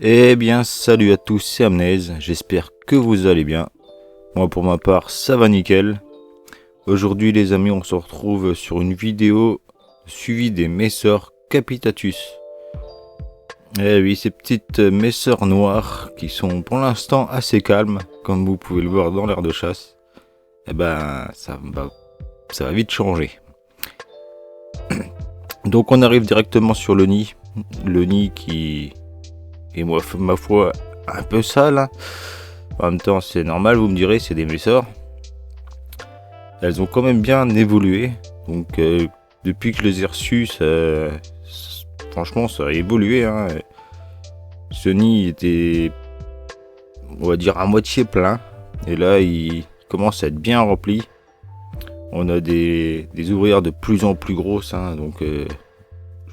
Eh bien, salut à tous, c'est Amnez, j'espère que vous allez bien. Moi, pour ma part, ça va nickel. Aujourd'hui, les amis, on se retrouve sur une vidéo suivie des Messors Capitatus. Eh oui, ces petites Messors noires qui sont pour l'instant assez calmes, comme vous pouvez le voir dans l'air de chasse. Eh ben, ça va vite changer. Donc, on arrive directement sur le nid. Le nid qui est, ma foi, un peu sale, hein. En même temps, c'est normal, vous me direz, c'est des Messors. Elles ont quand même bien évolué. Donc, depuis que je les ai reçues, franchement, ça a évolué, hein. Ce nid était, on va dire, à moitié plein. Et là, il commence à être bien rempli. On a des ouvrières de plus en plus grosses, hein. Donc, je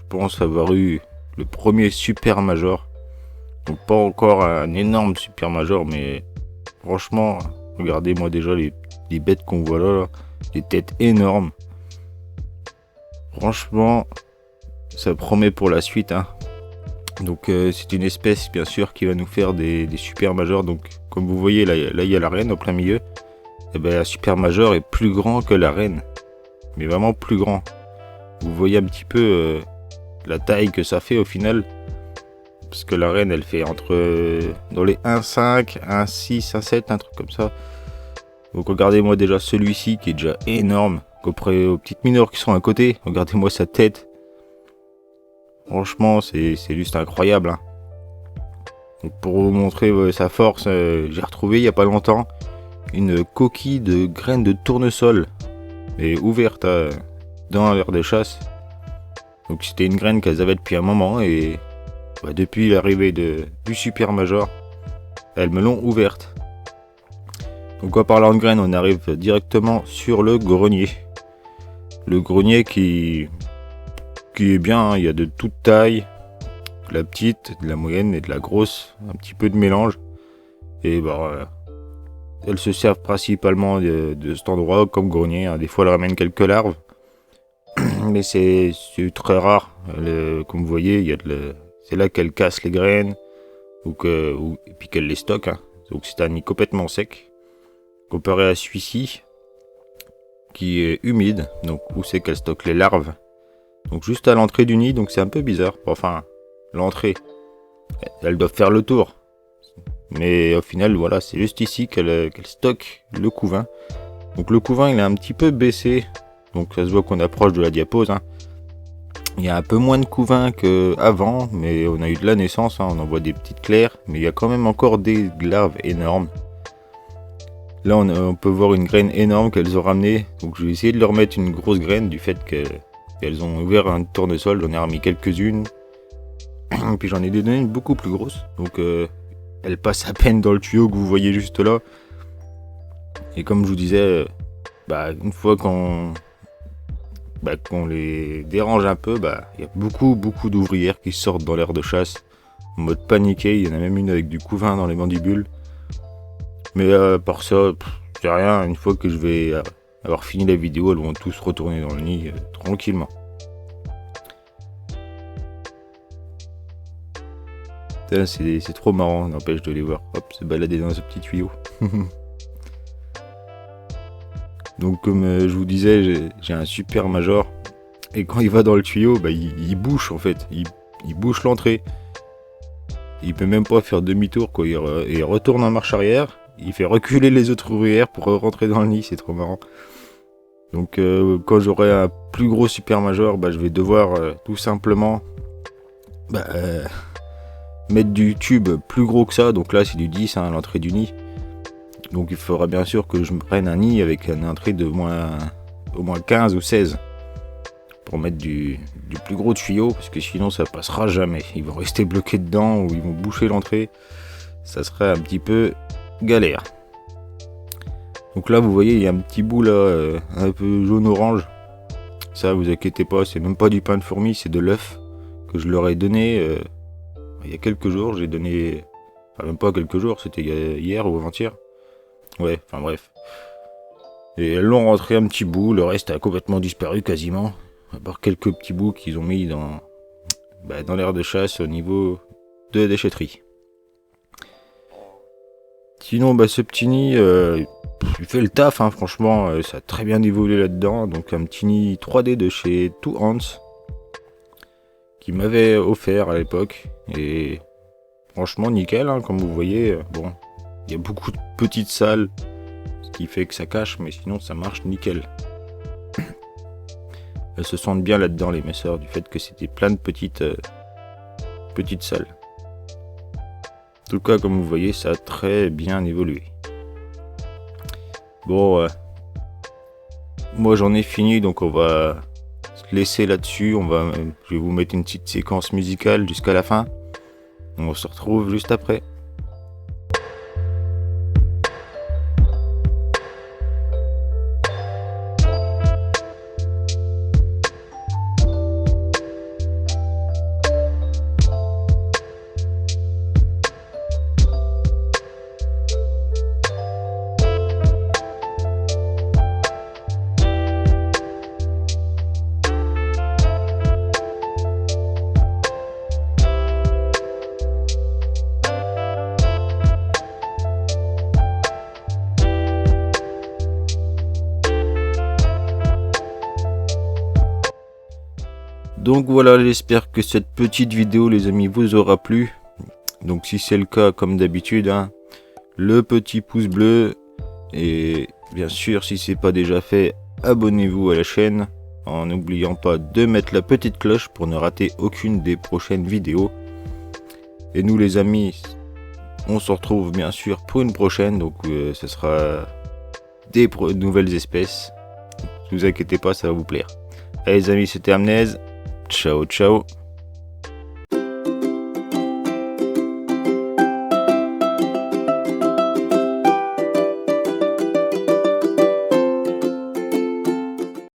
pense avoir eu le premier super major. Donc, pas encore un énorme super major, mais franchement, regardez-moi déjà les bêtes qu'on voit là, les têtes énormes. Franchement, ça promet pour la suite, hein. Donc c'est une espèce bien sûr qui va nous faire des super majors. Donc comme vous voyez là il y a la reine au plein milieu. Et ben la super major est plus grand que la reine, mais vraiment plus grand. Vous voyez un petit peu la taille que ça fait au final. Parce que la reine elle fait entre dans les 1,5, 1,6, 1,7, un truc comme ça. Donc regardez-moi déjà celui-ci qui est déjà énorme. Comparé aux petites mineurs qui sont à côté, regardez-moi sa tête. Franchement, c'est juste incroyable, hein. Donc pour vous montrer sa force, j'ai retrouvé il n'y a pas longtemps une coquille de graines de tournesol. Et ouverte dans l'air des chasses. Donc c'était une graine qu'elles avaient depuis un moment et depuis l'arrivée du super major, elles me l'ont ouverte. Donc en parlant de graines, on arrive directement sur le grenier. Le grenier qui est bien, hein. Il y a de toute taille, de la petite, de la moyenne et de la grosse, un petit peu de mélange. Et elles se servent principalement de cet endroit comme grenier, hein. Des fois elles ramènent quelques larves, mais c'est très rare. Comme vous voyez, c'est là qu'elles cassent les graines et puis qu'elles les stockent, hein. Donc c'est un nid complètement sec, comparé à celui-ci qui est humide, donc où c'est qu'elles stockent les larves. Donc juste à l'entrée du nid, donc c'est un peu bizarre. Enfin, l'entrée, elles doivent faire le tour. Mais au final, voilà, c'est juste ici qu'elles stockent le couvain. Donc le couvain, il est un petit peu baissé. Donc ça se voit qu'on approche de la diapose, hein. Il y a un peu moins de couvain qu'avant, mais on a eu de la naissance, hein. On en voit des petites claires, mais il y a quand même encore des larves énormes. Là, on peut voir une graine énorme qu'elles ont ramenée. Donc je vais essayer de leur mettre une grosse graine du fait qu'elles ont ouvert un tournesol. J'en ai remis quelques-unes. Puis j'en ai donné une beaucoup plus grosse. Donc elle passe à peine dans le tuyau que vous voyez juste là. Et comme je vous disais, une fois qu'on les dérange un peu, il y a beaucoup d'ouvrières qui sortent dans l'air de chasse en mode paniqué. Il y en a même une avec du couvain dans les mandibules. Mais par ça, c'est rien. Une fois que je vais avoir fini la vidéo, elles vont tous retourner dans le nid tranquillement. C'est trop marrant, n'empêche de les voir. Hop, se balader dans ce petit tuyau. Donc comme je vous disais, j'ai un super major. Et quand il va dans le tuyau, il bouche en fait. Il bouche l'entrée. Il peut même pas faire demi-tour, quoi. Il retourne en marche arrière. Il fait reculer les autres ouvrières pour rentrer dans le nid. C'est trop marrant. Donc quand j'aurai un plus gros super major, je vais devoir tout simplement mettre du tube plus gros que ça. Donc là c'est du 10, hein, à l'entrée du nid. Donc il faudra bien sûr que je me prenne un nid avec une entrée de au moins 15 ou 16 pour mettre du plus gros tuyau, parce que sinon ça passera jamais. Ils vont rester bloqués dedans ou ils vont boucher l'entrée. Ça serait un petit peu galère. Donc là vous voyez, il y a un petit bout là, un peu jaune-orange. Ça, vous inquiétez pas, c'est même pas du pain de fourmi, c'est de l'œuf que je leur ai donné il y a quelques jours. J'ai donné, enfin même pas quelques jours, c'était hier ou avant-hier. Ouais, enfin bref. Et elles l'ont rentré un petit bout, le reste a complètement disparu quasiment. À part quelques petits bouts qu'ils ont mis dans l'air de chasse au niveau de la déchetterie. Sinon, ce petit nid, il fait le taf, hein, franchement, ça a très bien évolué là-dedans. Donc un petit nid 3D de chez Two Hands, qui m'avait offert à l'époque. Et franchement, nickel, hein, comme vous voyez. Bon, il y a beaucoup de petites salles, ce qui fait que ça cache, mais sinon ça marche nickel. Elles se sentent bien là-dedans, les messeurs, du fait que c'était plein de petites salles. En tout cas, comme vous voyez, ça a très bien évolué. Bon, moi j'en ai fini, donc on va se laisser là-dessus. Je vais vous mettre une petite séquence musicale jusqu'à la fin. On se retrouve juste après. Donc voilà, j'espère que cette petite vidéo, les amis, vous aura plu. Donc si c'est le cas, comme d'habitude, hein, le petit pouce bleu. Et bien sûr, si c'est pas déjà fait, abonnez-vous à la chaîne. En n'oubliant pas de mettre la petite cloche pour ne rater aucune des prochaines vidéos. Et nous les amis, on se retrouve bien sûr pour une prochaine. Donc ce sera des nouvelles espèces. Ne vous inquiétez pas, ça va vous plaire. Allez les amis, c'était Amnez. Ciao, ciao.